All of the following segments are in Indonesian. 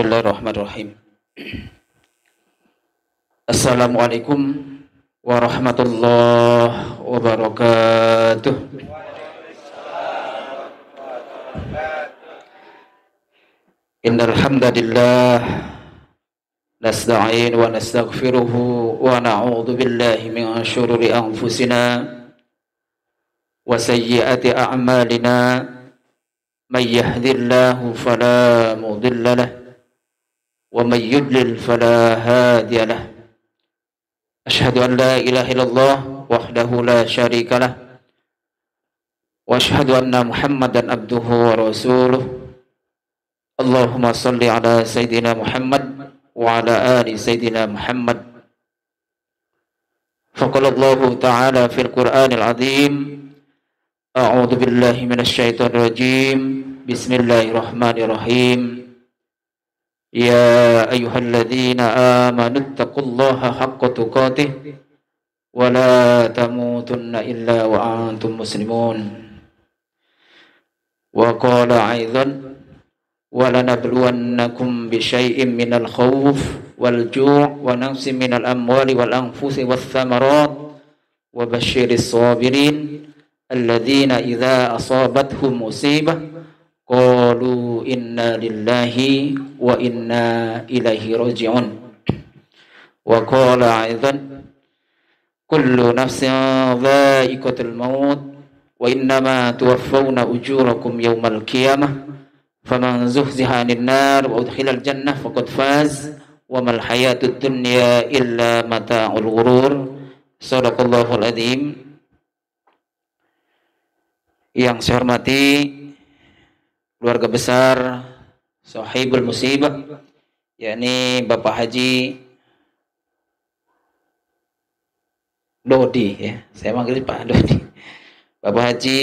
Bismillahirrahmanirrahim. Assalamualaikum warahmatullahi wabarakatuh. Innal hamdalillah nasta'in wa nastaghfiruhu wa na'udzu billahi min shururi anfusina wa sayyiati a'malina. Man yahdihillahu fala mudilla lahu wa man yudlil fala hadiya lahu. Asyhadu an la ilaha illallah wahdahu la syarika lah wa asyhadu anna Muhammadan abduhu wa rasuluh. Allahumma salli ala sayyidina Muhammad wa ala ali sayyidina Muhammad. Faqala Allah ta'ala fil Qur'anil azim, a'udzu billahi minasyaitonir rajim. Bismillahirrahmanirrahim. Ya ayyuhalladzina amanu taqullaha haqqa tuqatih wa la tamutunna illa wa antum muslimun. Wa qala aidan wa lanabluwannakum bisyai'in minal khawf wal ju' wa naqsin minal amwali wal anfusi wath thamarat wa basyiris sabirin alladzina idza asabathum musibah qalu inna lillahi wa inna ilaihi raji'un. Wa qala aidan kullu nafsin dha'iqatul maut wa innama tuwaffawna ujurakum yawmal qiyamah faman zuhziha 'anil nar wa udkhilal jannah faqad faz wa mal hayatud dunya illa mata'ul ghurur. Shadaqallahul adzim. Yang saya hormati keluarga besar Sahibul Musibah, yakni Bapak Haji Dodi, ya. Saya manggil Pak Dodi. Bapak Haji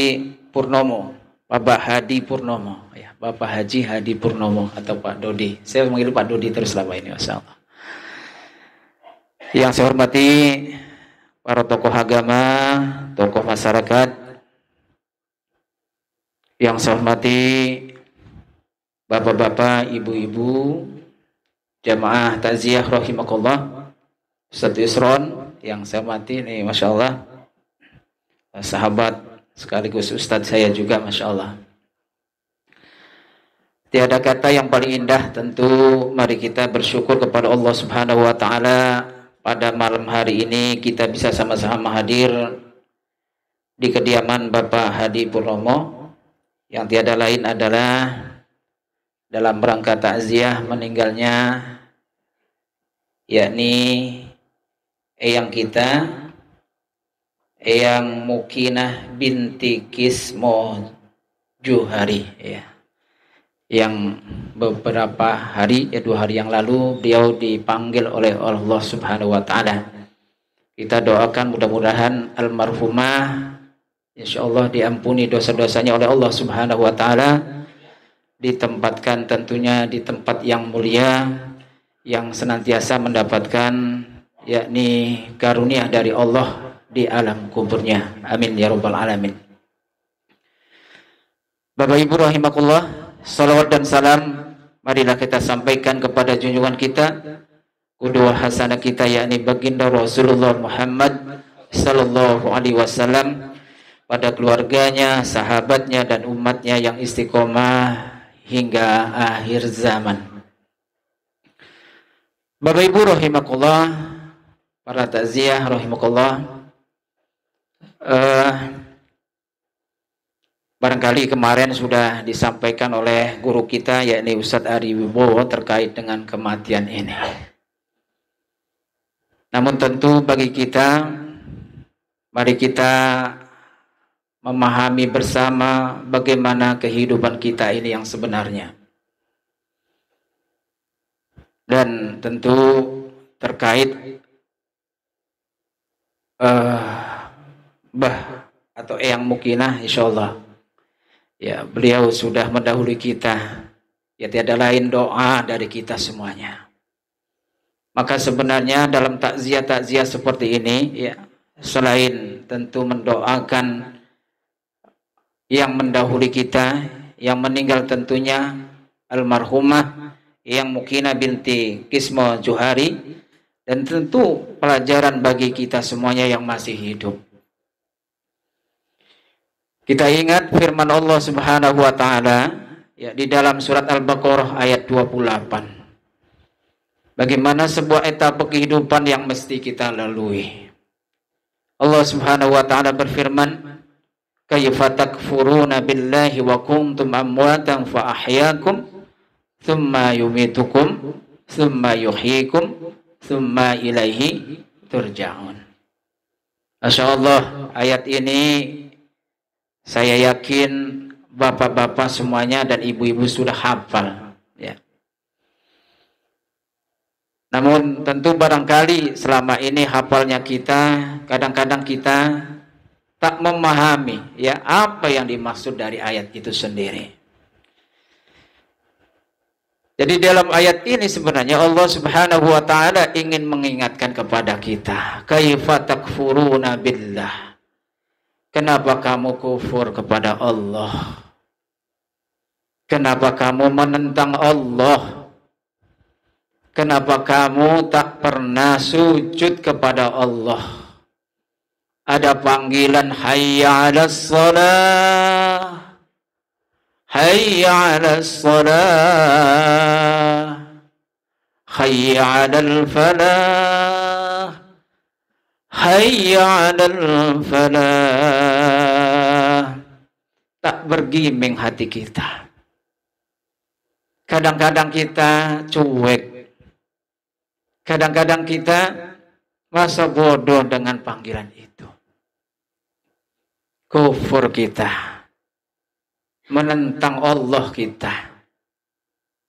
Purnomo, Bapak Hadi Purnomo, ya. Bapak Haji Hadi Purnomo atau Pak Dodi. Saya manggil Pak Dodi terus selama ini, masyaallah. Yang saya hormati para tokoh agama, tokoh masyarakat. Yang saya hormati bapak-bapak, ibu-ibu, jamaah takziah rahimakumullah, Ustaz Yusron, yang saya hormati nih, masya Allah, sahabat sekaligus Ustadz saya juga, masya Allah. Tiada kata yang paling indah, tentu mari kita bersyukur kepada Allah Subhanahu wa Ta'ala. Pada malam hari ini kita bisa sama-sama hadir di kediaman Bapak Hadi Purnomo, yang tiada lain adalah dalam rangka takziah meninggalnya yakni eyang kita, Eyang Mukinah binti Kismo Juhari, ya, yang beberapa hari, 2 hari yang lalu beliau dipanggil oleh Allah Subhanahu wa Ta'ala. Kita doakan mudah-mudahan almarhumah insyaallah diampuni dosa-dosanya oleh Allah Subhanahu wa Ta'ala, ditempatkan tentunya di tempat yang mulia, yang senantiasa mendapatkan yakni karunia dari Allah di alam kuburnya. Amin ya rabbal alamin. Bapak Ibu rahimakumullah, salawat dan salam marilah kita sampaikan kepada junjungan kita, qudwah hasanah kita, yakni baginda Rasulullah Muhammad sallallahu alaihi wasallam, pada keluarganya, sahabatnya, dan umatnya yang istiqomah hingga akhir zaman. Bapak Ibu rahimakumullah, para takziah rahimakumullah, barangkali kemarin sudah disampaikan oleh guru kita, yakni Ustadz Ari Wibowo, terkait dengan kematian ini. Namun tentu bagi kita, mari kita memahami bersama bagaimana kehidupan kita ini yang sebenarnya. Dan tentu terkait Mbah atau Eyang Mukinah, insyaallah, ya, beliau sudah mendahului kita. Ya, tiada lain doa dari kita semuanya. Maka sebenarnya dalam takziah seperti ini, ya, selain tentu mendoakan yang mendahului kita, yang meninggal tentunya almarhumah yang Mukina binti Kismo Johari, dan tentu pelajaran bagi kita semuanya yang masih hidup. Kita ingat firman Allah Subhanahu wa taala ya di dalam surat Al-Baqarah ayat 28. Bagaimana sebuah etapa kehidupan yang mesti kita lalui. Allah Subhanahu wa taala berfirman, "Kaifa takfuruna billahi wa kuntum amwatan fa ahyaakum tsumma yumitukum tsumma yuhyikum tsumma ilaihi turja'un." Masyaallah, ayat ini saya yakin bapak-bapak semuanya dan ibu-ibu sudah hafal ya. Namun tentu barangkali selama ini hafalnya kita, kadang-kadang kita tak memahami ya apa yang dimaksud dari ayat itu sendiri. Jadi dalam ayat ini sebenarnya Allah Subhanahu wa taala ingin mengingatkan kepada kita, kaifa takfuruna billah. Kenapa kamu kufur kepada Allah? Kenapa kamu menentang Allah? Kenapa kamu tak pernah sujud kepada Allah? Ada panggilan hayya 'alas shalah, hayya 'alas shalah, hayya 'alal falah, hayya 'alal falah. Tak bergeming hati kita. Kadang-kadang kita cuek. Kadang-kadang kita merasa bodoh dengan panggilan itu. Kufur kita. Menentang Allah kita.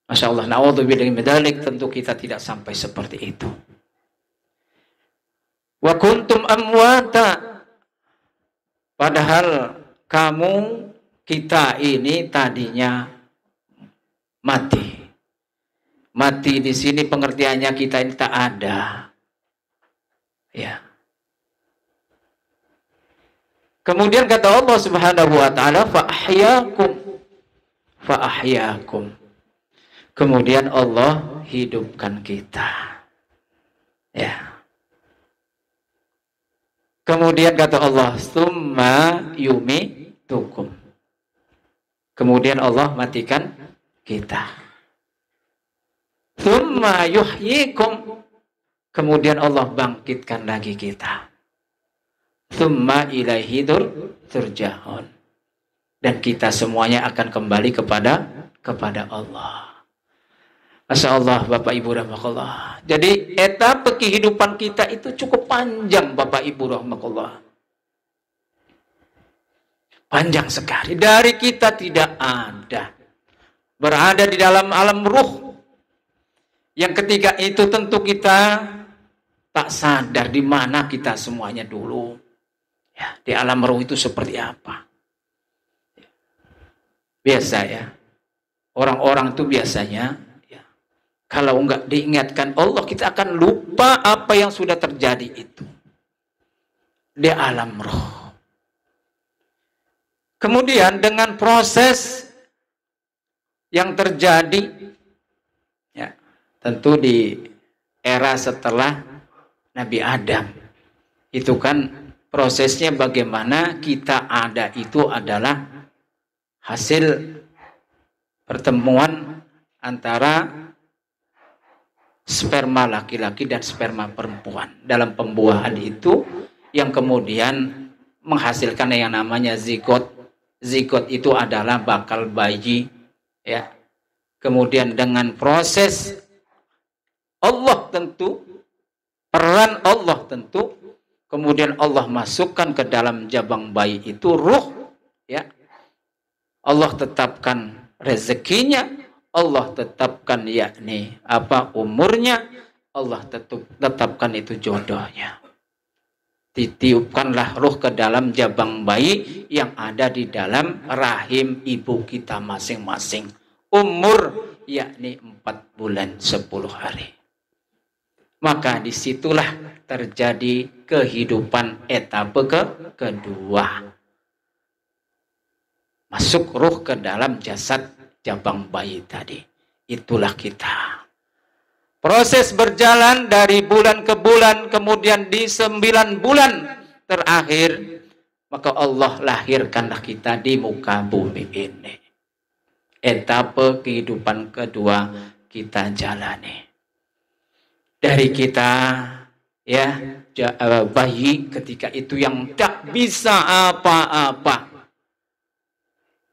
Masya Allah, na'udzubillahi min dzalik, tentu kita tidak sampai seperti itu. Wa kuntum amwata. Padahal kamu, kita ini tadinya mati. Mati di sini pengertiannya kita ini tak ada. Ya. Kemudian kata Allah Subhanahu wa taala fa ahyakum. Kemudian Allah hidupkan kita. Ya. Kemudian kata Allah summa yumitukum. Kemudian Allah matikan kita. Tsumma yuhyikum. Kemudian Allah bangkitkan lagi kita. Tsumma ilaihi turja'un. Dan kita semuanya akan kembali kepada Allah. Masya Allah, Bapak Ibu rahmatullah. Jadi etapa kehidupan kita itu cukup panjang, Bapak Ibu rahmatullah. Panjang sekali. Dari kita tidak ada. Berada di dalam alam ruh. Yang ketiga itu tentu kita tak sadar di mana kita semuanya dulu. Ya, di alam ruh itu seperti apa. Biasa ya. Orang-orang itu biasanya ya, kalau enggak diingatkan Allah, kita akan lupa apa yang sudah terjadi itu. Di alam ruh. Kemudian dengan proses yang terjadi tentu di era setelah Nabi Adam. Itu kan prosesnya bagaimana kita ada itu adalah hasil pertemuan antara sperma laki-laki dan sperma perempuan. Dalam pembuahan itu yang kemudian menghasilkan yang namanya zigot. Zigot itu adalah bakal bayi. Ya. Kemudian dengan proses Allah tentu, peran Allah tentu, kemudian Allah masukkan ke dalam jabang bayi itu ruh, ya. Allah tetapkan rezekinya, Allah tetapkan yakni apa umurnya, Allah tetapkan itu jodohnya. Ditiupkanlah ruh ke dalam jabang bayi yang ada di dalam rahim ibu kita masing-masing. Umur yakni 4 bulan 10 hari. Maka disitulah terjadi kehidupan etapa kedua. Masuk ruh ke dalam jasad jabang bayi tadi. Itulah kita. Proses berjalan dari bulan ke bulan, kemudian di 9 bulan terakhir, maka Allah lahirkanlah kita di muka bumi ini. Etape kehidupan kedua kita jalani. Dari kita, ya, bayi ketika itu yang tak bisa apa-apa,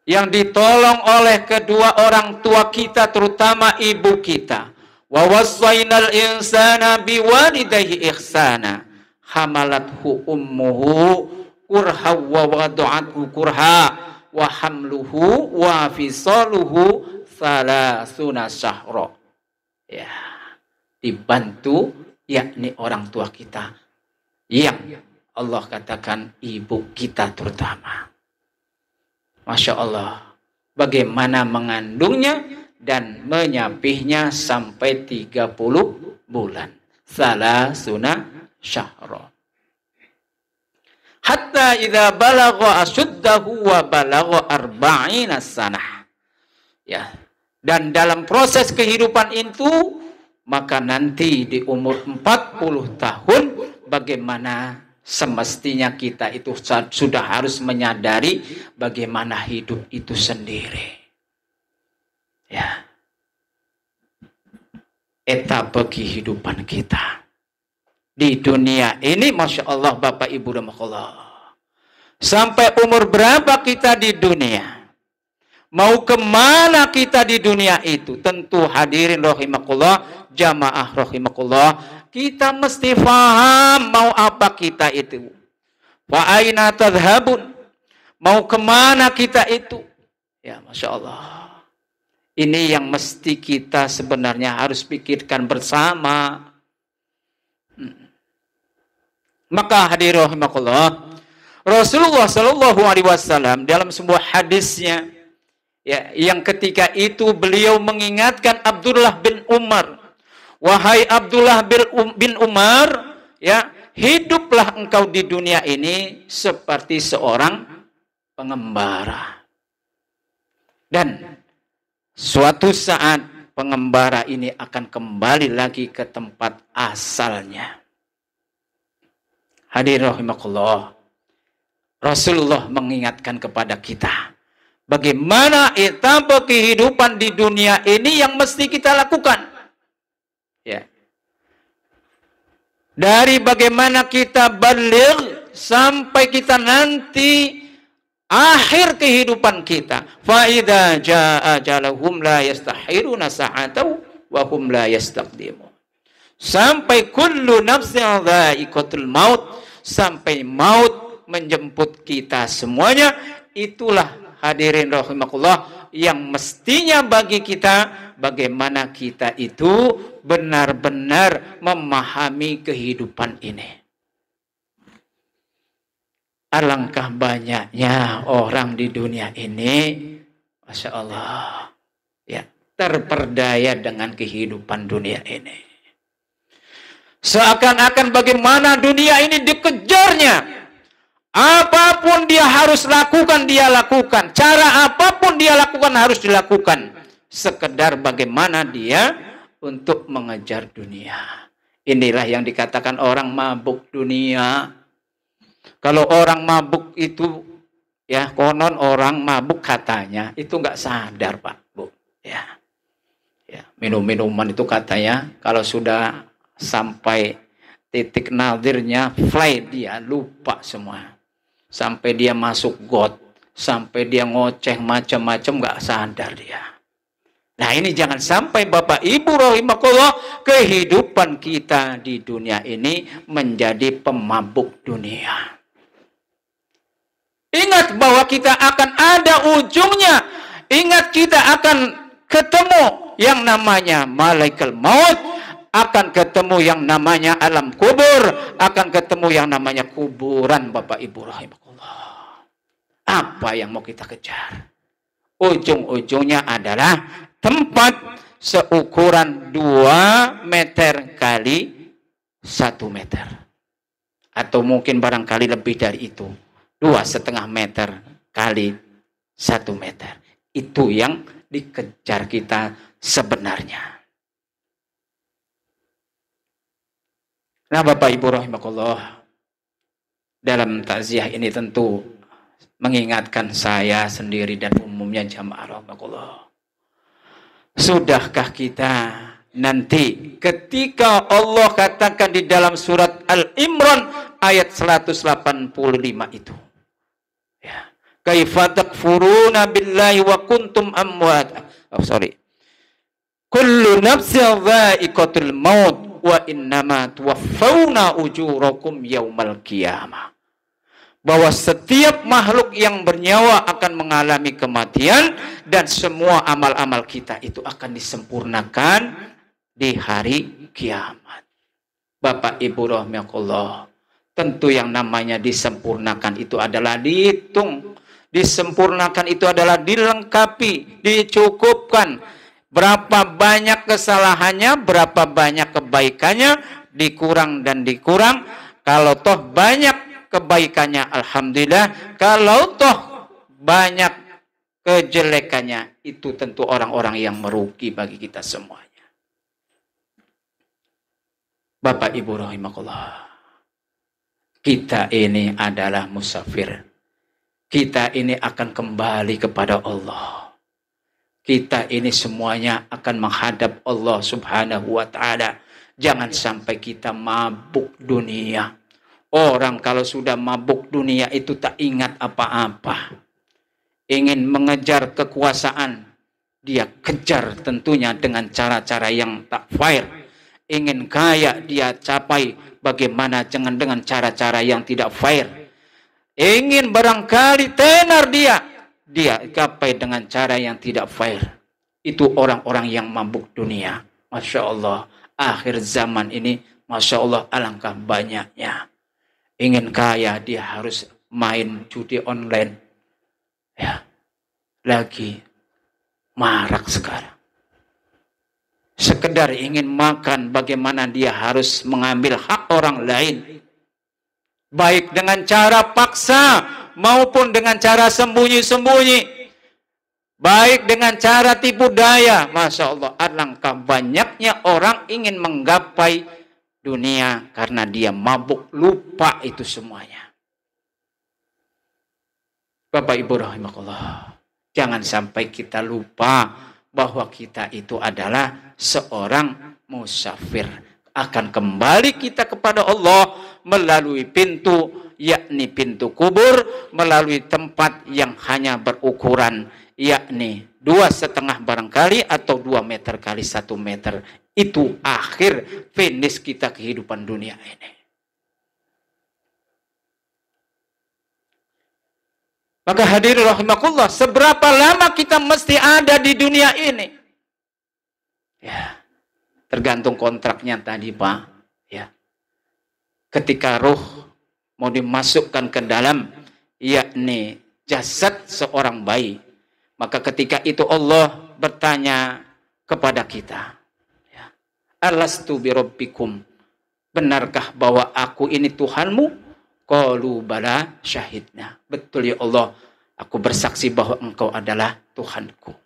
yang ditolong oleh kedua orang tua kita, terutama ibu kita. Wa wassaynal insana biwalidayhi ihsana hamalathu ummuhu kurha wa wada'athu kurha wa hamluhu wa fisaluhu salasuna syahra. Ya, dibantu yakni orang tua kita, yang Allah katakan ibu kita terutama. Masya Allah, bagaimana mengandungnya dan menyapihnya sampai 30 bulan. Salasuna syahra. Hatta idza balagha ashuddahu wa balagha arba'ina sanah. Ya. Dan dalam proses kehidupan itu, maka nanti di umur 40 tahun bagaimana semestinya kita itu sudah harus menyadari bagaimana hidup itu sendiri. Ya. Etapa kehidupan kita di dunia ini, Masya Allah Bapak Ibu rahimakumullah. Sampai umur berapa kita di dunia? Mau kemana kita di dunia itu? Tentu hadirin rahimakumullah, jamaah rahimakumullah, kita mesti faham mau apa kita itu. Wa aina tadhhabun? Mau kemana kita itu? Ya Masya Allah. Ini yang mesti kita sebenarnya harus pikirkan bersama. Maka hadirin rahimakumullah, Rasulullah Shallallahu Alaihi Wasallam dalam sebuah hadisnya, ya, yang ketika itu beliau mengingatkan Abdullah bin Umar, wahai Abdullah bin Umar, ya, hiduplah engkau di dunia ini seperti seorang pengembara. Dan suatu saat pengembara ini akan kembali lagi ke tempat asalnya. Hadirin rahimakumullah, Rasulullah mengingatkan kepada kita bagaimana etapa kehidupan di dunia ini yang mesti kita lakukan. Ya. Dari bagaimana kita baligh sampai kita nanti akhir kehidupan kita. Fa idza jaa ajaluhum la yastahiruna sa'atan wa hum la yastaqdimun. Sampai kullu nafsin dha'iqatul maut, sampai maut menjemput kita semuanya. Itulah hadirin rahimakumullah yang mestinya bagi kita, bagaimana kita itu benar-benar memahami kehidupan ini. Alangkah banyaknya orang di dunia ini, Masya Allah, ya, terperdaya dengan kehidupan dunia ini. Seakan-akan bagaimana dunia ini dikejarnya. Apapun dia harus lakukan, dia lakukan. Cara apapun dia lakukan, harus dilakukan. Sekedar bagaimana dia untuk mengejar dunia. Inilah yang dikatakan orang mabuk dunia. Kalau orang mabuk itu, ya, konon orang mabuk katanya, itu nggak sadar Pak, Bu. Ya, minum-minuman itu katanya, kalau sudah sampai titik nadirnya, fly, dia lupa semua. Sampai dia masuk got, sampai dia ngoceh macam-macam, nggak sadar dia. Nah ini jangan sampai Bapak Ibu rahimakumullah, kehidupan kita di dunia ini menjadi pemabuk dunia. Ingat bahwa kita akan ada ujungnya. Ingat kita akan ketemu yang namanya malaikat maut, akan ketemu yang namanya alam kubur, akan ketemu yang namanya kuburan Bapak Ibu rahimakumullah. Apa yang mau kita kejar? Ujung-ujungnya adalah tempat seukuran 2 meter kali 1 meter. Atau mungkin barangkali lebih dari itu. 2,5 meter kali 1 meter. Itu yang dikejar kita sebenarnya. Nah, Bapak Ibu rahimakumullah, dalam takziah ini tentu mengingatkan saya sendiri dan umumnya jamaah rahimakumullah. Sudahkah kita nanti ketika Allah katakan di dalam surat Al-Imran ayat 185 itu, ya, kaifa takfuruna billahi wa kuntum amwat. Kullu nafsin dha'iqatul maut wa innama tuwaffawna ujurakum yaumal qiyamah. Bahwa setiap makhluk yang bernyawa akan mengalami kematian dan semua amal-amal kita itu akan disempurnakan di hari kiamat. Bapak Ibu rahimakumullah, tentu yang namanya disempurnakan itu adalah dihitung. Disempurnakan itu adalah dilengkapi, dicukupkan. Berapa banyak kesalahannya, berapa banyak kebaikannya, dikurang dan dikurang. Kalau toh banyak kebaikannya, alhamdulillah. Kalau toh banyak kejelekannya, itu tentu orang-orang yang merugi bagi kita semuanya. Bapak Ibu rahimakumullah, kita ini adalah musafir. Kita ini akan kembali kepada Allah. Kita ini semuanya akan menghadap Allah subhanahu wa ta'ala. Jangan sampai kita mabuk dunia. Orang kalau sudah mabuk dunia itu tak ingat apa-apa. Ingin mengejar kekuasaan, dia kejar tentunya dengan cara-cara yang tak fair. Ingin kaya, dia capai bagaimana jangan dengan cara-cara yang tidak fair. Ingin barangkali tenar, dia capai dengan cara yang tidak fair. Itu orang-orang yang mabuk dunia. Masya Allah, akhir zaman ini, Masya Allah, alangkah banyaknya. Ingin kaya, dia harus main judi online. Ya, lagi marak sekarang. Sekedar ingin makan, bagaimana dia harus mengambil hak orang lain. Baik dengan cara paksa, maupun dengan cara sembunyi-sembunyi. Baik dengan cara tipu daya. Masya Allah, alangkah banyaknya orang ingin menggapai dunia karena dia mabuk, lupa itu semuanya. Bapak Ibu rahimakumullah, jangan sampai kita lupa bahwa kita itu adalah seorang musafir. Akan kembali kita kepada Allah melalui pintu, yakni pintu kubur, melalui tempat yang hanya berukuran, yakni 2,5 barangkali atau 2 meter kali 1 meter. Itu akhir finish kita kehidupan dunia ini. Maka hadirin rahimakumullah, seberapa lama kita mesti ada di dunia ini? Ya, tergantung kontraknya tadi, Pak. Ya. Ketika ruh mau dimasukkan ke dalam, yakni jasad seorang bayi, maka ketika itu Allah bertanya kepada kita, ya, alastu birabbikum, benarkah bahwa aku ini Tuhanmu? Qalu bala syahidna, betul ya Allah, aku bersaksi bahwa engkau adalah Tuhanku.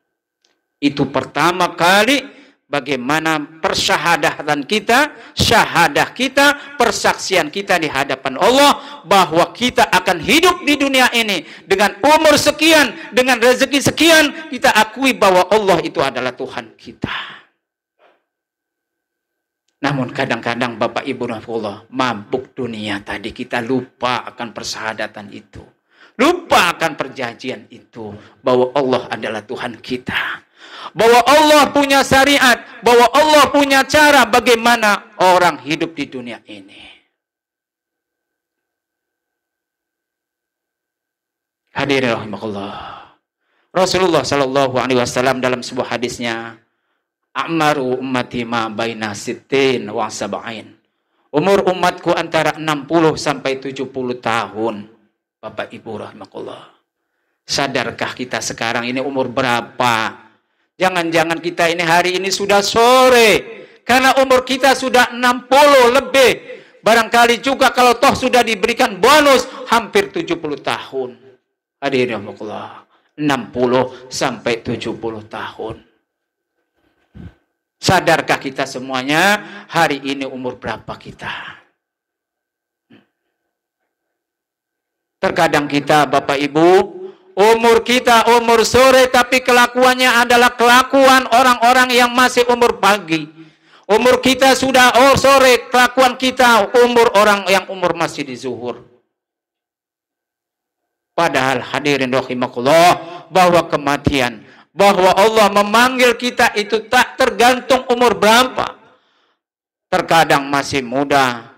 Itu pertama kali bagaimana persyahadatan kita, syahadah kita, persaksian kita di hadapan Allah bahwa kita akan hidup di dunia ini dengan umur sekian, dengan rezeki sekian, kita akui bahwa Allah itu adalah Tuhan kita. Namun kadang-kadang Bapak Ibu rahimahullah, mabuk dunia tadi, kita lupa akan persyahadatan itu. Lupa akan perjanjian itu bahwa Allah adalah Tuhan kita. Bahwa Allah punya syariat, bahwa Allah punya cara bagaimana orang hidup di dunia ini. Hadirin rahimakumullah, Rasulullah sallallahu alaihi wasallam dalam sebuah hadisnya, A'maru ummati ma baina sittin wa sab'in. Umur umatku antara 60 sampai 70 tahun. Bapak Ibu rahimakumullah, sadarkah kita sekarang ini umur berapa? Jangan-jangan kita ini hari ini sudah sore, karena umur kita sudah 60 lebih. Barangkali juga kalau toh sudah diberikan bonus hampir 70 tahun. Hadirin rahimakumullah, 60 sampai 70 tahun. Sadarkah kita semuanya hari ini umur berapa kita? Terkadang kita, Bapak Ibu, umur kita umur sore, tapi kelakuannya adalah kelakuan orang-orang yang masih umur pagi. Umur kita sudah sore, kelakuan kita umur orang yang umur masih di zuhur. Padahal hadirin rahimakumullah, bahwa kematian, bahwa Allah memanggil kita itu tak tergantung umur berapa. Terkadang masih muda,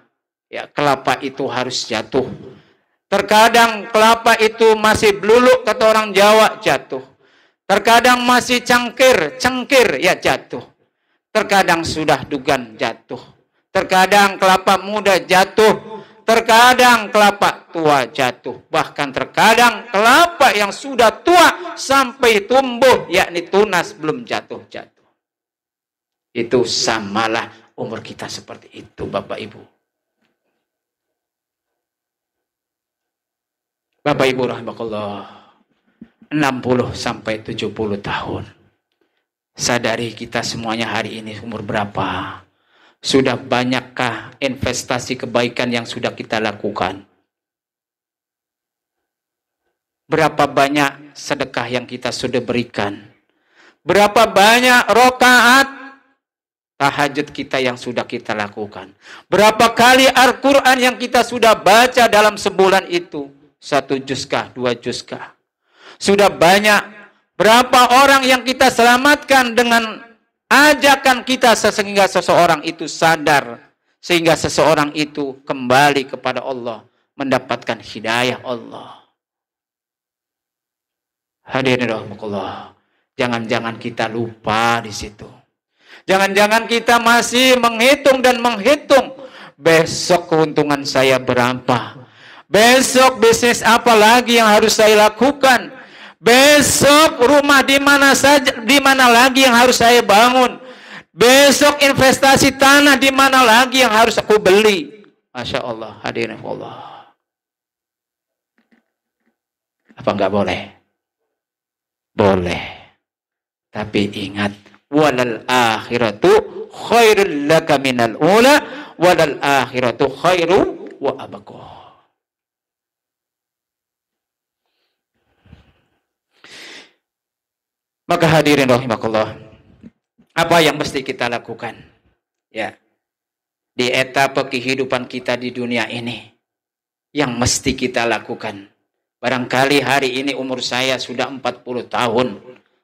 ya kelapa itu harus jatuh. Terkadang kelapa itu masih beluluk, kata orang Jawa, jatuh. Terkadang masih cengkir, ya jatuh. Terkadang sudah dugan, jatuh. Terkadang kelapa muda jatuh. Terkadang kelapa tua jatuh. Bahkan terkadang kelapa yang sudah tua sampai tumbuh, yakni tunas, belum jatuh-jatuh. Itu samalah umur kita seperti itu, Bapak Ibu. Bapak Ibu rahimakumullah, 60 sampai 70 tahun. Sadari kita semuanya hari ini umur berapa? Sudah banyakkah investasi kebaikan yang sudah kita lakukan? Berapa banyak sedekah yang kita sudah berikan? Berapa banyak rakaat tahajud kita yang sudah kita lakukan? Berapa kali Al-Quran yang kita sudah baca dalam sebulan itu? 1 juzkah, 2 juzkah? Sudah banyak. Berapa orang yang kita selamatkan dengan ajakan kita sehingga seseorang itu sadar, sehingga seseorang itu kembali kepada Allah, mendapatkan hidayah Allah. Hadirin rahimakumullah, jangan-jangan kita lupa di situ. Jangan-jangan kita masih menghitung dan menghitung, besok keuntungan saya berapa? Besok bisnis apa lagi yang harus saya lakukan? Besok rumah di mana saja, di mana lagi yang harus saya bangun? Besok investasi tanah di mana lagi yang harus aku beli? Masya Allah, hadirin Allah. Apa enggak boleh? Boleh. Tapi ingat, walal akhiratu khairul laka minal ula, walal akhiratu khairu wa abaqah. Maka hadirin rahimakumullah, apa yang mesti kita lakukan? Ya, di etapa kehidupan kita di dunia ini, yang mesti kita lakukan. Barangkali hari ini umur saya sudah 40 tahun.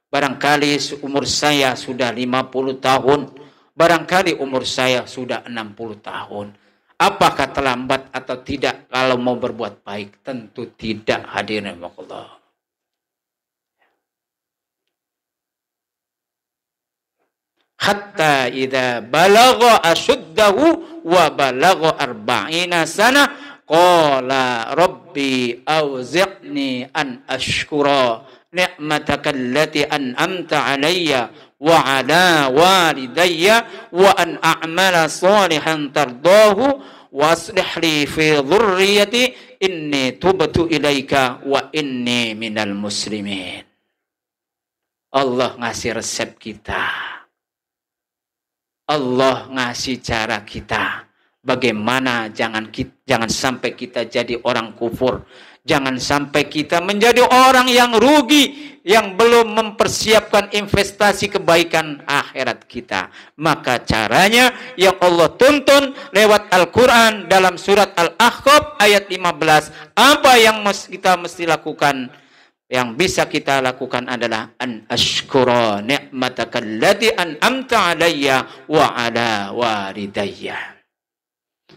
Barangkali umur saya sudah 50 tahun. Barangkali umur saya sudah 60 tahun. Apakah terlambat atau tidak kalau mau berbuat baik? Tentu tidak, hadirin rahimakumullah. Hatta idza balagha ashuddahu wa balagha 40 sana qala rabbi auzi'ni an ashkura ni'mataka allati an'amta 'alayya wa 'ala walidayya wa an a'mala salihan tardahu wa aslih li fi dhurriyyati inni tubtu ilaika wa inni minal muslimin. Allah ngasih resep kita. Allah ngasih cara kita. Bagaimana jangan sampai kita jadi orang kufur. Jangan sampai kita menjadi orang yang rugi, yang belum mempersiapkan investasi kebaikan akhirat kita. Maka caranya yang Allah tuntun lewat Al-Quran dalam surat Al-Ahqaf ayat 15. Apa yang kita mesti lakukan? Yang bisa kita lakukan adalah an ashkura ni'mataka allati an'amta 'alayya wa 'ala walidayya.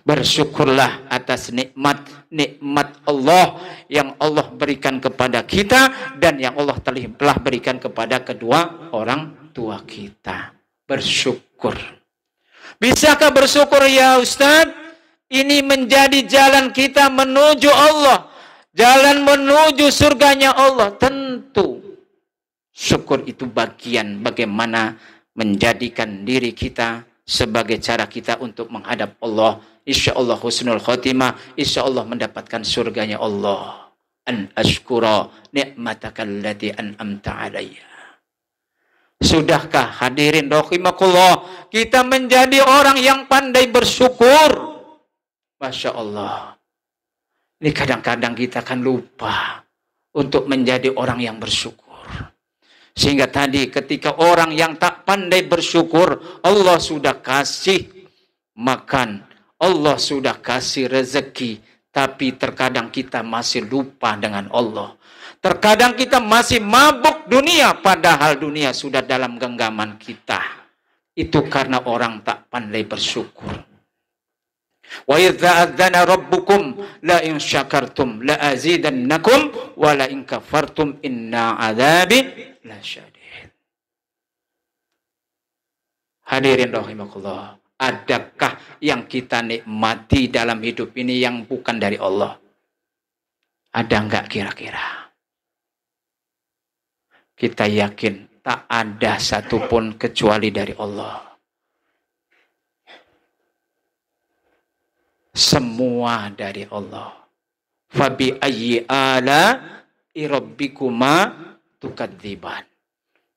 Bersyukurlah atas nikmat Allah yang Allah berikan kepada kita dan yang Allah telah berikan kepada kedua orang tua kita. Bersyukur. Bisakah bersyukur ya Ustaz? Ini menjadi jalan kita menuju Allah. Jalan menuju surganya Allah. Tentu syukur itu bagian bagaimana menjadikan diri kita sebagai cara kita untuk menghadap Allah. Insya Allah husnul khotimah, insya Allah mendapatkan surganya Allah. An ashkura ni'mataka allati an'amta 'alayya. Sudahkah hadirin rahimakumullah kita menjadi orang yang pandai bersyukur? Masya Allah. Ini kadang-kadang kita kan lupa untuk menjadi orang yang bersyukur. Sehingga tadi ketika orang yang tak pandai bersyukur, Allah sudah kasih makan, Allah sudah kasih rezeki, tapi terkadang kita masih lupa dengan Allah. Terkadang kita masih mabuk dunia, padahal dunia sudah dalam genggaman kita. Itu karena orang tak pandai bersyukur. Wa idza adzana rabbukum la in syakartum la azidannakum wa la in kafartum inna adzabi lasyadid. Hadirin rahimakumullah, adakah yang kita nikmati dalam hidup ini yang bukan dari Allah? Ada enggak kira-kira? Kita yakin tak ada satupun kecuali dari Allah. Semua dari Allah. Fabi ayyi ala rabbikuma tukadziban.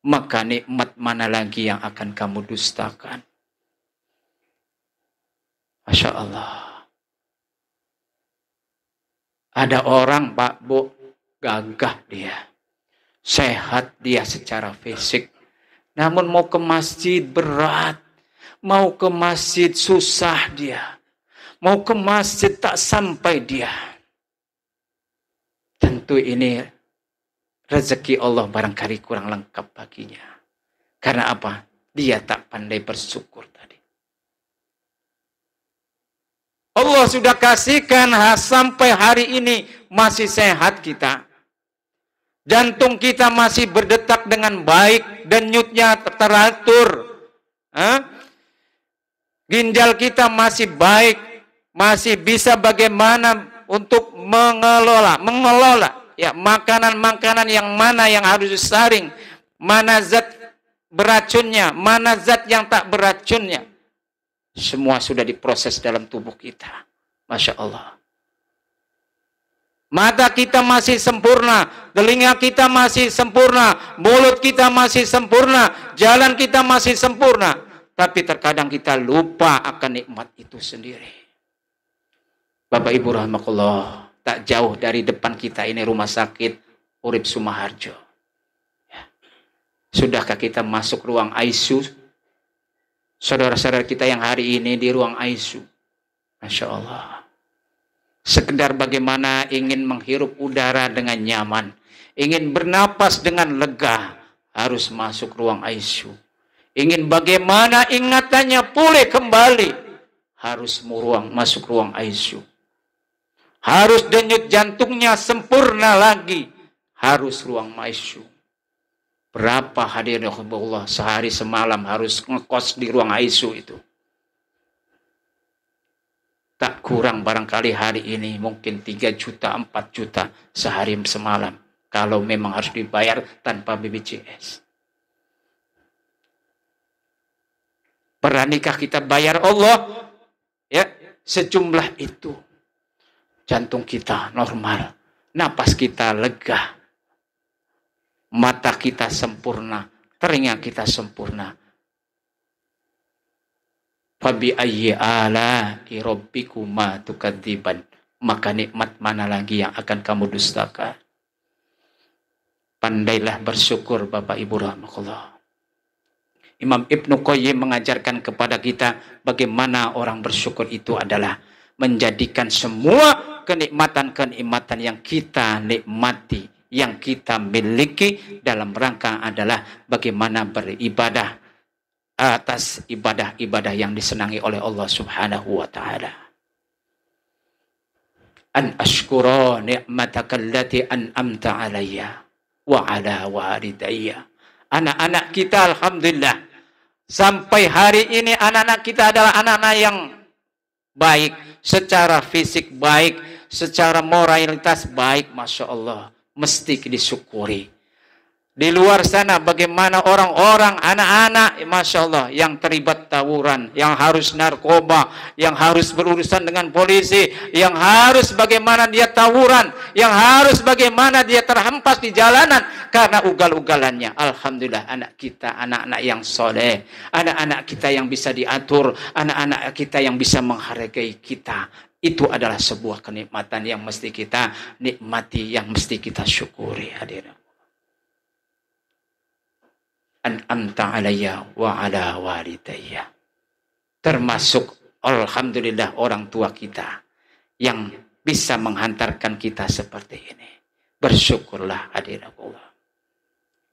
Maka nikmat mana lagi yang akan kamu dustakan? Masya Allah. Ada orang, Pak, Bu, gagah dia. Sehat dia secara fisik. Namun mau ke masjid berat. Mau ke masjid susah dia. Mau ke masjid tak sampai dia. Tentu ini rezeki Allah barangkali kurang lengkap baginya. Karena apa? Dia tak pandai bersyukur tadi. Allah sudah kasihkan sampai hari ini masih sehat kita. Jantung kita masih berdetak dengan baik, denyutnya teratur. Ginjal kita masih baik. Masih bisa bagaimana untuk mengelola ya makanan-makanan yang mana yang harus disaring, mana zat beracunnya, mana zat yang tak beracunnya. Semua sudah diproses dalam tubuh kita. Masya Allah. Mata kita masih sempurna, telinga kita masih sempurna, mulut kita masih sempurna, jalan kita masih sempurna. Tapi terkadang kita lupa akan nikmat itu sendiri. Bapak Ibu rahimakumullah, tak jauh dari depan kita ini rumah sakit Urip Sumaharjo. Ya. Sudahkah kita masuk ruang ICU? Saudara-saudara kita yang hari ini di ruang ICU. Masya Allah. Sekedar bagaimana ingin menghirup udara dengan nyaman. Ingin bernapas dengan lega. Harus masuk ruang ICU. Ingin bagaimana ingatannya pulih kembali. Harus masuk ruang ICU. Harus denyut jantungnya sempurna lagi. Harus ruang ICU. Berapa hadirin Allah sehari semalam harus ngekos di ruang ICU itu. Tak kurang barangkali hari ini mungkin 3 juta, 4 juta sehari semalam. Kalau memang harus dibayar tanpa BPJS. Beranikah kita bayar Allah? Ya, sejumlah itu. Jantung kita normal, napas kita lega, mata kita sempurna, telinga kita sempurna. Fabi ayyi ala rabbikuma tukadziban. Maka nikmat mana lagi yang akan kamu dustakan? Pandailah bersyukur Bapak Ibu rahimakumullah. Imam Ibnu Qayyim mengajarkan kepada kita bagaimana orang bersyukur itu adalah menjadikan semua kenikmatan-kenikmatan yang kita nikmati, yang kita miliki dalam rangka adalah bagaimana beribadah atas ibadah-ibadah yang disenangi oleh Allah Subhanahu wa taala. An ashkura ni'mataka allati an'amta alayya wa ala walidayya. Anak-anak kita alhamdulillah sampai hari ini anak-anak kita adalah anak-anak yang baik, secara fisik baik, secara moralitas baik, Masya Allah, mesti disyukuri. Di luar sana bagaimana orang-orang, anak-anak, Masya Allah, yang terlibat tawuran, yang harus narkoba, yang harus berurusan dengan polisi, yang harus bagaimana dia tawuran, yang harus bagaimana dia terhempas di jalanan karena ugal-ugalannya. Alhamdulillah anak kita, anak-anak yang soleh, anak-anak kita yang bisa diatur, anak-anak kita yang bisa menghargai kita. Itu adalah sebuah kenikmatan yang mesti kita nikmati, yang mesti kita syukuri, hadirin. An'amta alayya wa ala walidayya. Termasuk alhamdulillah orang tua kita yang bisa menghantarkan kita seperti ini. Bersyukurlah hadirin Allah.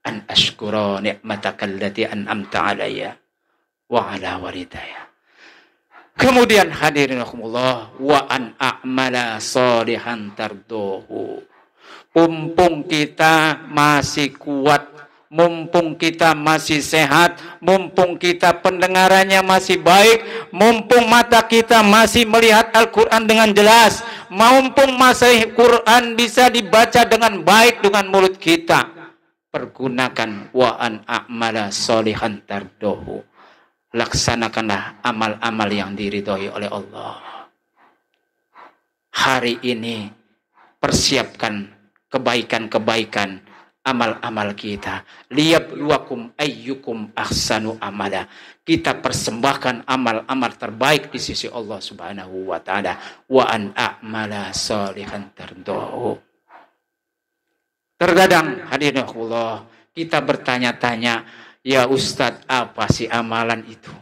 An ashkura ni'mataka allati an'amta alayya wa ala walidayya. Kemudian hadirin Allah, wa an a'mala sholihan tardohu. Mumpung kita masih kuat, mumpung kita masih sehat, mumpung kita pendengarannya masih baik, mumpung mata kita masih melihat Al-Quran dengan jelas, mumpung masih Quran bisa dibaca dengan baik dengan mulut kita, pergunakan wa an a'mala sholihan tardohu. Laksanakanlah amal-amal yang diridhoi oleh Allah. Hari ini persiapkan kebaikan-kebaikan amal-amal kita. Liyabluwakum ayyukum ahsanu amala. Kita persembahkan amal-amal terbaik di sisi Allah Subhanahu wa taala. Wa an a'mala sholihan tardahu. Terkadang hadirin Allah, kita bertanya-tanya, ya Ustadz, apa sih amalan itu?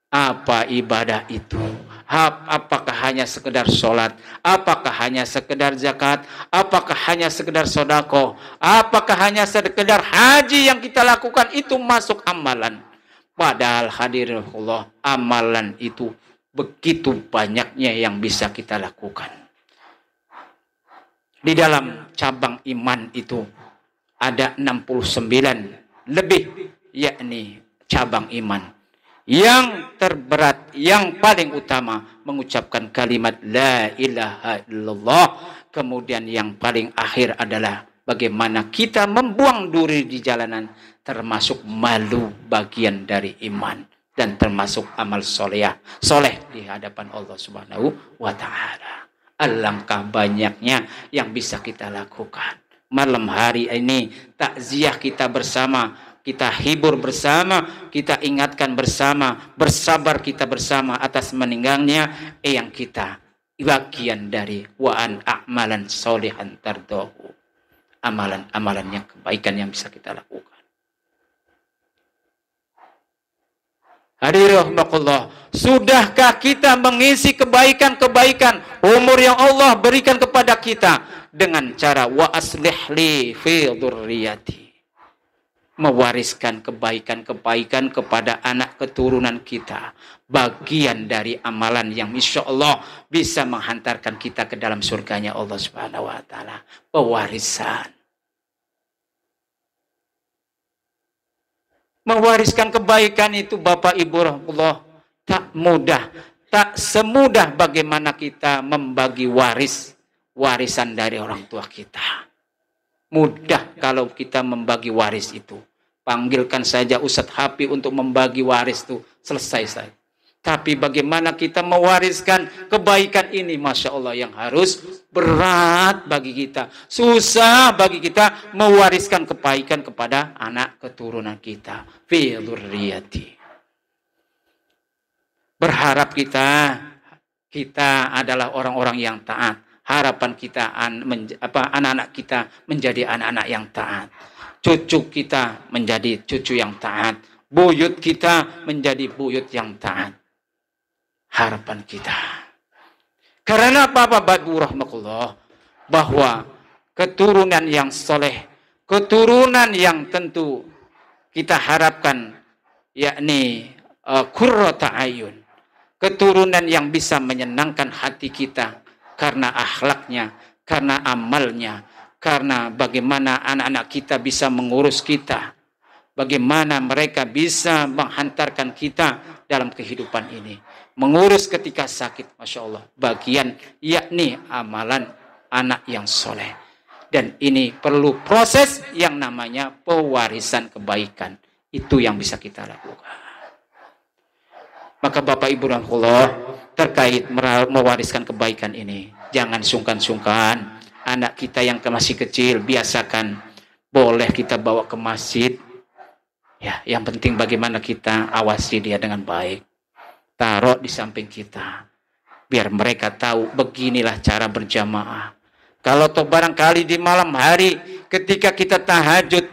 Apa ibadah itu? Apakah hanya sekedar sholat? Apakah hanya sekedar zakat? Apakah hanya sekedar sodako? Apakah hanya sekedar haji yang kita lakukan itu masuk amalan? Padahal hadirin Allah, amalan itu begitu banyaknya yang bisa kita lakukan. Di dalam cabang iman itu ada 69 lebih, yakni cabang iman. Yang terberat, yang paling utama mengucapkan kalimat la ilaha illallah. Kemudian yang paling akhir adalah bagaimana kita membuang duri di jalanan, termasuk malu bagian dari iman dan termasuk amal soleh di hadapan Allah Subhanahu wa taala. Alangkah banyaknya yang bisa kita lakukan. Malam hari ini takziah kita bersama, kita hibur bersama, kita ingatkan bersama, bersabar kita bersama atas meninggalnya eyang kita. Bagian dari wa an a'malan sholihan tardahu. Amalan-amalan yang kebaikan yang bisa kita lakukan. Hadirin rahimakumullah, sudahkah kita mengisi kebaikan-kebaikan umur yang Allah berikan kepada kita dengan cara wa aslih li fi dzurriyyati? Mewariskan kebaikan-kebaikan kepada anak keturunan kita. Bagian dari amalan yang insya Allah bisa menghantarkan kita ke dalam surganya Allah Subhanahu wa taala. Pewarisan. Mewariskan kebaikan itu Bapak Ibu rahmatullah tak mudah. Tak semudah bagaimana kita membagi warisan dari orang tua kita. Mudah kalau kita membagi waris itu. Panggilkan saja Ustadz Hafi untuk membagi waris itu. Selesai saja. Tapi bagaimana kita mewariskan kebaikan ini, Masya Allah, yang harus berat bagi kita. Susah bagi kita mewariskan kebaikan kepada anak keturunan kita. Fi dzurriyyati. Berharap kita adalah orang-orang yang taat. Harapan kita anak-anak kita menjadi anak-anak yang taat. Cucu kita menjadi cucu yang taat. Buyut kita menjadi buyut yang taat. Harapan kita. Karena apa Bapak Ibu rahmatullah? Bahwa keturunan yang soleh, keturunan yang tentu kita harapkan, yakni qurrata ayun. Keturunan yang bisa menyenangkan hati kita karena akhlaknya, karena amalnya, karena bagaimana anak-anak kita bisa mengurus kita, bagaimana mereka bisa menghantarkan kita dalam kehidupan ini, mengurus ketika sakit, Masya Allah, bagian yakni amalan anak yang soleh. Dan ini perlu proses yang namanya pewarisan kebaikan. Itu yang bisa kita lakukan. Maka Bapak Ibu rahmatullah, terkait mewariskan kebaikan ini, jangan sungkan-sungkan. Anak kita yang masih kecil, biasakan. Boleh kita bawa ke masjid. Ya, yang penting bagaimana kita awasi dia dengan baik. Taruh di samping kita. Biar mereka tahu beginilah cara berjamaah. Kalau toh barangkali di malam hari ketika kita tahajud,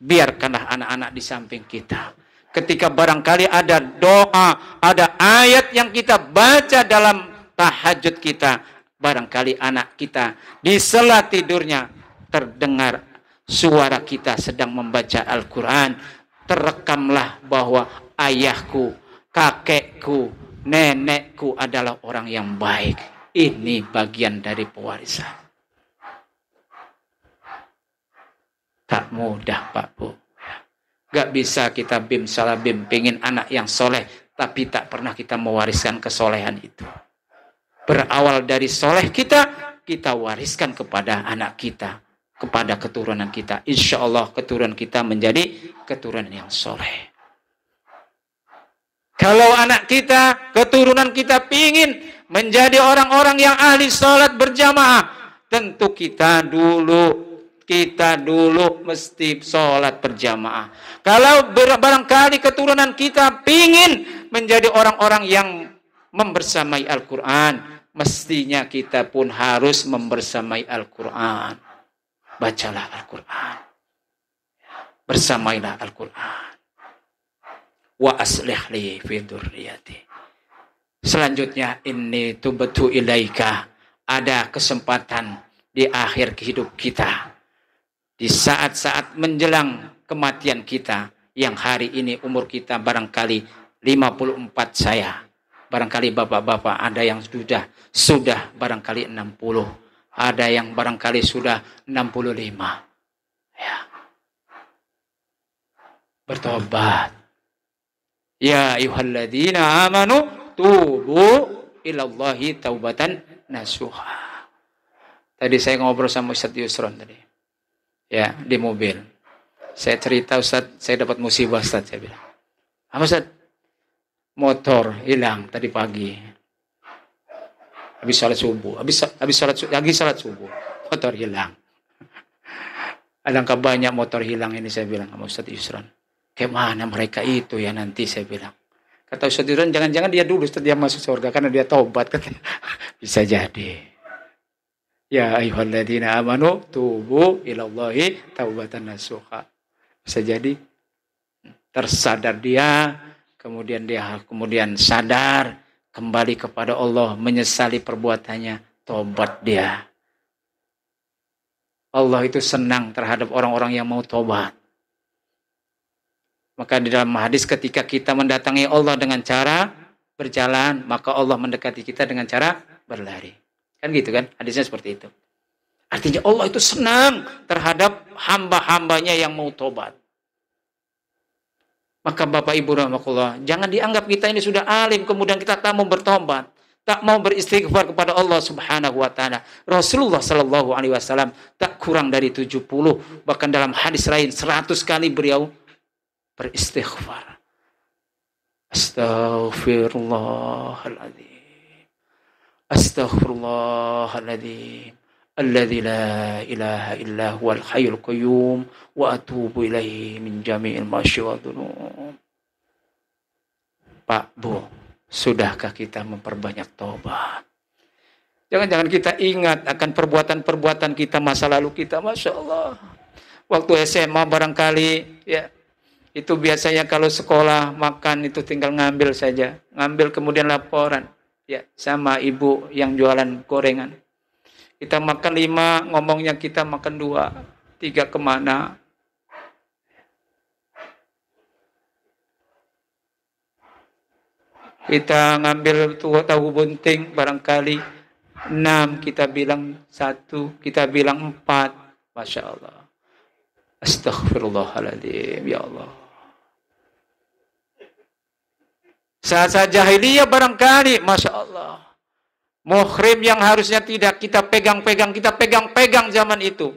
biarkanlah anak-anak di samping kita. Ketika barangkali ada doa, ada ayat yang kita baca dalam tahajud kita, barangkali anak kita di sela tidurnya terdengar suara kita sedang membaca Al-Quran, terekamlah bahwa ayahku, kakekku, nenekku adalah orang yang baik. Ini bagian dari pewarisan. Tak mudah Pak Bu. Gak bisa kita bim salah bim, pengen anak yang soleh, tapi tak pernah kita mewariskan kesolehan itu. Berawal dari soleh kita wariskan kepada anak kita, kepada keturunan kita. Insya Allah keturunan kita menjadi keturunan yang soleh. Kalau anak kita, keturunan kita pingin menjadi orang-orang yang ahli sholat berjamaah, tentu kita dulu mesti sholat berjamaah. Kalau barangkali keturunan kita pingin menjadi orang-orang yang membersamai Al-Quran, mestinya kita pun harus membersamai Al-Quran. Bacalah Al-Quran. Bersamailah Al-Quran. Wa aslih li fi dzurriyyati. Selanjutnya, inni tubtu ilaika. Ada kesempatan di akhir hidup kita. Di saat-saat menjelang kematian kita, yang hari ini umur kita barangkali 54 saya. Barangkali bapak-bapak ada yang sudah barangkali 60. Ada yang barangkali sudah 65. Ya. Bertobat. Ya ayyuhalladzina amanu tubu ilallahi taubatan nasuha. Tadi saya ngobrol sama Ustaz Yusron tadi. Ya, di mobil. Saya cerita, Ustaz, saya dapat musibah, Ustaz, saya bilang. Apa, Ustaz? Motor hilang tadi pagi. Habis salat subuh, lagi salat subuh, motor hilang. Alangkah banyak motor hilang ini, saya bilang sama Ustaz Yusron. Kemana mereka itu ya nanti, saya bilang. Kata Ustaz Yusron, jangan-jangan dia dulu, Ustaz, dia masuk surga karena dia taubat. Bisa jadi. Ya ayyuhalladzina amanu tubu ilallahi taubatan nasuha. Bisa jadi tersadar dia, kemudian sadar kembali kepada Allah, menyesali perbuatannya, tobat dia. Allah itu senang terhadap orang-orang yang mau tobat. Maka di dalam hadis ketika kita mendatangi Allah dengan cara berjalan, maka Allah mendekati kita dengan cara berlari. Kan gitu kan? Hadisnya seperti itu. Artinya Allah itu senang terhadap hamba-hambanya yang mau tobat. Maka Bapak Ibu rahmatullah, jangan dianggap kita ini sudah alim, kemudian kita tak mau bertobat, tak mau beristighfar kepada Allah Subhanahu wa taala. Rasulullah sallallahu alaihi wasallam tak kurang dari 70, bahkan dalam hadis lain 100 kali beliau beristighfar. Astaghfirullahaladzim. Astaghfirullahaladzim. Alladzi la ilaha illa huwal hayyul qayyum wa atubu ilaihi min jami'il masyi wa dzunub. Pak, Bu, sudahkah kita memperbanyak tobat? Jangan-jangan kita ingat akan perbuatan-perbuatan kita masa lalu kita, Masya Allah. Waktu SMA barangkali, ya, itu biasanya kalau sekolah makan itu tinggal ngambil saja. Ngambil kemudian laporan. Ya, sama ibu yang jualan gorengan. Kita makan 5, ngomongnya kita makan 2, 3 kemana? Kita ngambil tahu bunting barangkali 6, kita bilang 1, kita bilang 4. Masya Allah. Astaghfirullahaladzim, ya Allah. Saat-saat jahiliyah barangkali, Masya Allah. Muhrim yang harusnya tidak kita pegang-pegang, kita pegang-pegang zaman itu.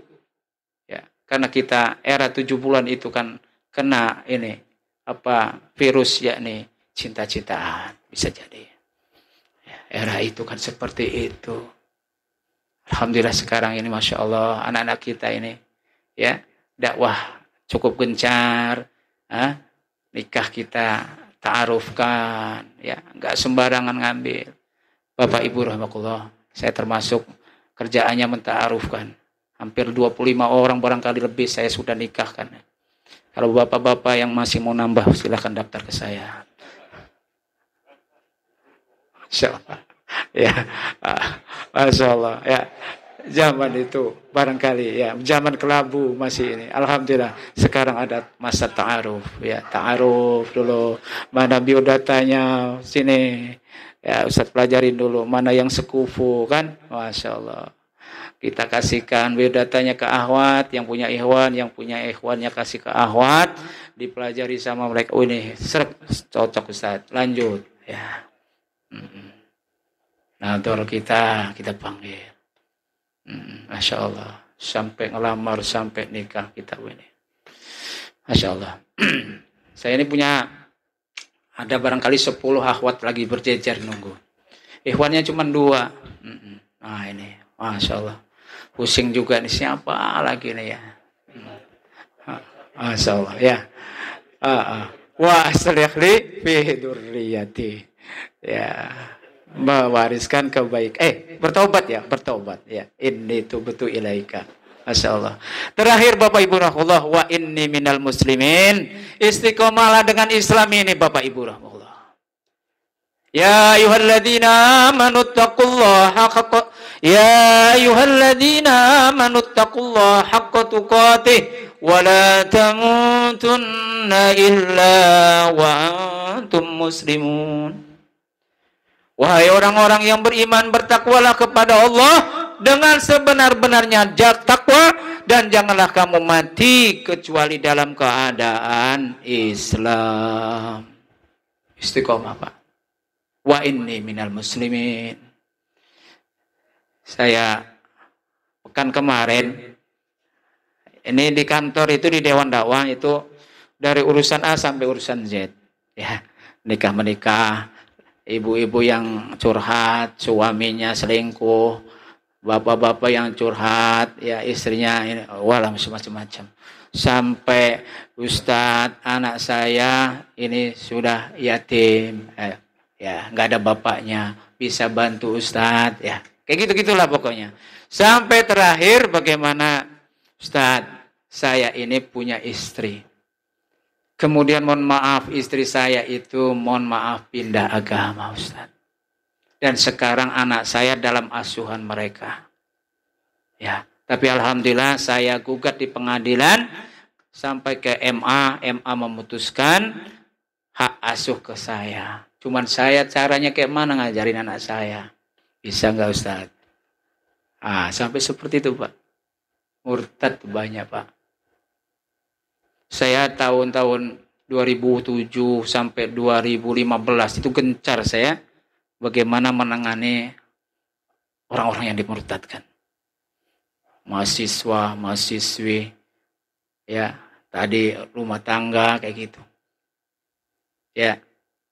Ya, karena kita era 70-an itu kan kena ini virus yakni cinta-cintaan, bisa jadi. Ya, era itu kan seperti itu. Alhamdulillah sekarang ini Masya Allah anak-anak kita ini ya dakwah cukup gencar, nikah kita ta'arufkan, ya nggak sembarangan ngambil. Bapak Ibu rahimakumullah, saya termasuk kerjaannya menta'arufkan. Hampir 25 orang barangkali lebih saya sudah nikahkan. Kalau bapak-bapak yang masih mau nambah, silahkan daftar ke saya. Masya Allah. Ya, Masya Allah. Ya, zaman itu barangkali ya, zaman kelabu masih ini. Alhamdulillah. Sekarang ada masa ta'aruf. Ya, ta'aruf dulu. Mana biodatanya sini. Ya, Ustaz pelajarin dulu. Mana yang sekufu kan? Masya Allah. Kita kasihkan biodatanya ke akhwat, yang punya ikhwannya kasih ke akhwat, dipelajari sama mereka. Oh ini serap cocok Ustaz. Lanjut ya. Nah, kita panggil. Masya Allah. Sampai ngelamar, sampai nikah kita ini. Masya Allah. Saya ini punya ada barangkali 10 akhwat lagi berjejer nunggu. Ikhwannya cuma 2. Nah ini, Masya Allah. Pusing juga nih, siapa lagi nih ya. Masya Allah ya. Wa aslihli fi dzurriyyati. Ya. Mewariskan kebaikan. Bertobat ya. Inni tubtu ilaika. Masya Allah. Terakhir Bapak Ibu rahmatullah, wa inni minal muslimin. Istiqomalah dengan Islam ini Bapak Ibu rahmatullah. Ya ayyuhalladzina amanu taqullaha haqqa haqqa tuqatih wa la tamutunna illa wa antum muslimun. Wahai orang-orang yang beriman, bertakwalah kepada Allah dengan sebenar-benarnya takwa, dan janganlah kamu mati kecuali dalam keadaan Islam. Istiqomah Pak. Wa inni minal muslimin. Saya pekan kemarin ini di kantor itu, di Dewan Dakwah itu, dari urusan A sampai urusan Z ya, menikah, ibu-ibu yang curhat suaminya selingkuh, bapak-bapak yang curhat ya istrinya ini, walah macam-macam, sampai Ustadz anak saya ini sudah yatim ya, nggak ada bapaknya, bisa bantu Ustadz ya, kayak gitu-gitulah pokoknya. Sampai terakhir bagaimana Ustadz, saya ini punya istri, kemudian mohon maaf istri saya itu mohon maaf pindah agama Ustadz, dan sekarang anak saya dalam asuhan mereka ya, tapi alhamdulillah saya gugat di pengadilan sampai ke MA memutuskan hak asuh ke saya. Cuman saya caranya kayak mana ngajarin anak saya, bisa nggak Ustadz? Sampai seperti itu Pak. Murtad banyak Pak. Saya tahun-tahun 2007 sampai 2015 itu gencar saya bagaimana menangani orang-orang yang dimurtadkan. Mahasiswa, mahasiswi, ya tadi rumah tangga kayak gitu. Ya,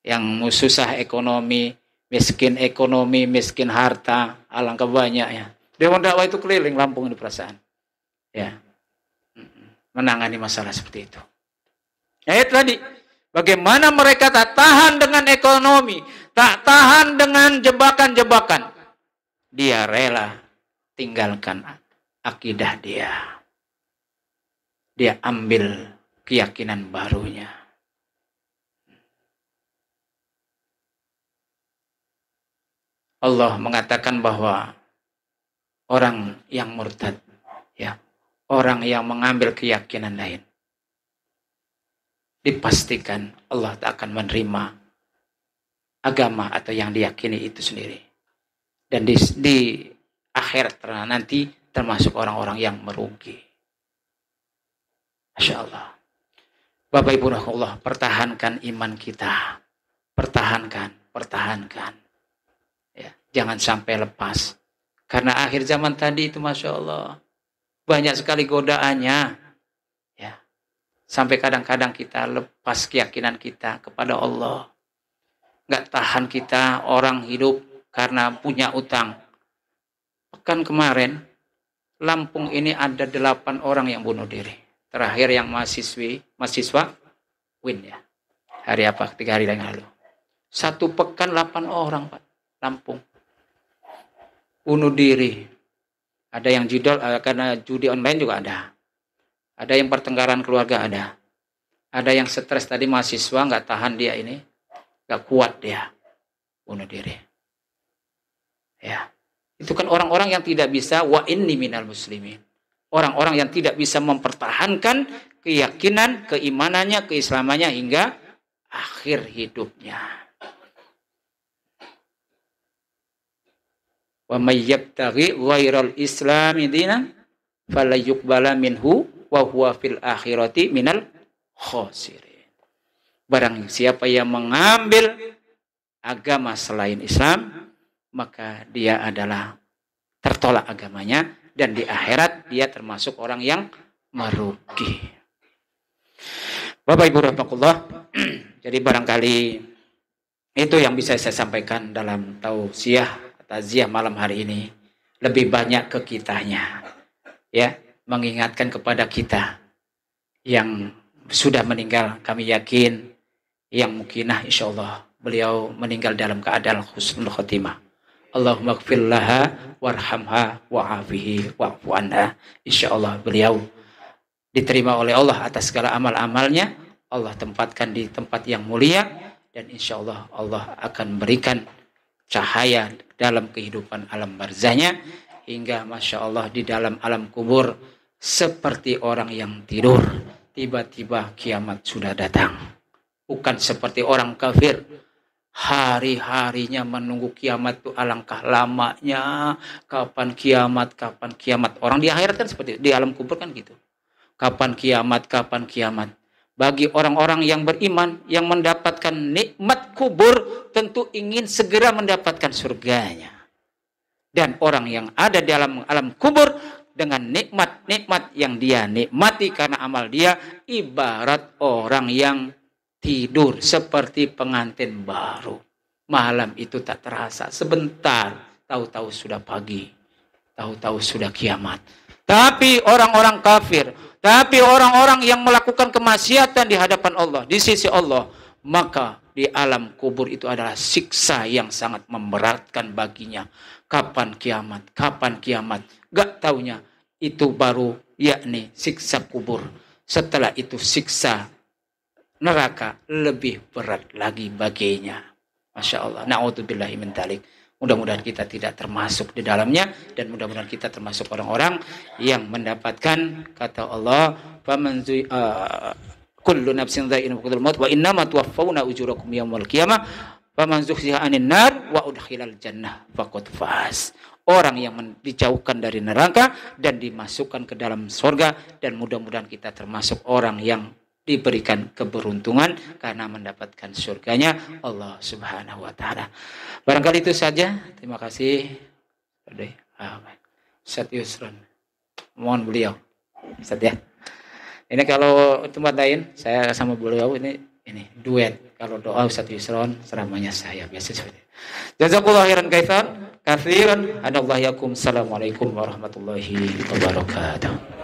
yang susah ekonomi, miskin harta, alangkah banyaknya. Dewan Dakwah itu keliling Lampung ini perasaan. Ya. Menangani masalah seperti itu. Ya tadi, bagaimana mereka tak tahan dengan ekonomi, tak tahan dengan jebakan-jebakan. Dia rela tinggalkan akidah dia. Dia ambil keyakinan barunya. Allah mengatakan bahwa orang yang murtad, ya, orang yang mengambil keyakinan lain, dipastikan Allah tak akan menerima agama atau yang diyakini itu sendiri. Dan di akhirat nanti termasuk orang-orang yang merugi. Masya Allah. Bapak Ibu rahmatullah, pertahankan iman kita. Pertahankan. Ya, jangan sampai lepas. Karena akhir zaman tadi itu Masya Allah, banyak sekali godaannya. Ya. Sampai kadang-kadang kita lepas keyakinan kita kepada Allah. Nggak tahan kita orang hidup karena punya utang. Pekan kemarin, Lampung ini ada 8 orang yang bunuh diri. Terakhir yang mahasiswa, Win ya. Hari apa? 3 hari yang lalu. 1 pekan 8 orang Pak, Lampung. bunuh diri. Ada yang judul karena judi online juga ada. Ada yang pertengkaran keluarga ada. Ada yang stres tadi mahasiswa nggak tahan dia ini, nggak kuat dia bunuh diri. Ya, itu kan orang-orang yang tidak bisa wa inni minal muslimin. Orang-orang yang tidak bisa mempertahankan keyakinan, keimanannya, keislamannya hingga akhir hidupnya. Wa may yabtaghi ghairal islami dinan fala yuqbala minhu wa huwa fil akhirati minal khasirin. Barang siapa yang mengambil agama selain Islam, maka dia adalah tertolak agamanya dan di akhirat dia termasuk orang yang merugi. Bapak Ibu rahimakumullah, jadi barangkali itu yang bisa saya sampaikan dalam taziah malam hari ini. Lebih banyak ke kitanya, ya, mengingatkan kepada kita yang sudah meninggal. Kami yakin yang mungkinah insyaallah beliau meninggal dalam keadaan husnul khotimah. Allahumma ighfir laha warhamha wa'afihi wa'fu anha. Insyaallah beliau diterima oleh Allah atas segala amal-amalnya. Allah tempatkan di tempat yang mulia dan insyaallah Allah akan berikan cahaya dalam kehidupan alam barzahnya hingga masya Allah di dalam alam kubur seperti orang yang tidur. Tiba-tiba kiamat sudah datang. Bukan seperti orang kafir. Hari-harinya menunggu kiamat itu alangkah lamanya. Kapan kiamat, kapan kiamat. Orang di akhirat kan seperti itu. Di alam kubur kan gitu. Kapan kiamat, kapan kiamat. Bagi orang-orang yang beriman, yang mendapatkan nikmat kubur, tentu ingin segera mendapatkan surganya. Dan orang yang ada di alam kubur, dengan nikmat-nikmat yang dia nikmati karena amal dia, ibarat orang yang tidur seperti pengantin baru. Malam itu tak terasa, sebentar, tahu-tahu sudah pagi, tahu-tahu sudah kiamat. Tapi orang-orang kafir, tapi orang-orang yang melakukan kemaksiatan di hadapan Allah, di sisi Allah, maka di alam kubur itu adalah siksa yang sangat memberatkan baginya. Kapan kiamat? Kapan kiamat? Gak taunya itu baru yakni siksa kubur. Setelah itu siksa neraka lebih berat lagi baginya. Masya Allah. Na'udzubillahi min dzalik. Mudah-mudahan kita tidak termasuk di dalamnya dan mudah-mudahan kita termasuk orang-orang yang mendapatkan kata Allah, "Faman kullu nafsin dha'iqatul maut wa innama tuwaffawna ujurakum yaumil qiyamah faman zuhziha 'anil nar wa udkhilal jannah faqad faz." Orang yang dijauhkan dari neraka dan dimasukkan ke dalam surga dan mudah-mudahan kita termasuk orang yang diberikan keberuntungan karena mendapatkan surganya Allah Subhanahu wa taala. Barangkali itu saja. Terima kasih. Ustaz Yusron. Mohon beliau. Ustaz ya. Ini kalau tempat lain saya sama beliau ini duet. Kalau doa Ustaz Yusron, seramanya saya biasa seperti itu. Jazakallahu khairan katsiran. Assalamualaikum warahmatullahi wabarakatuh.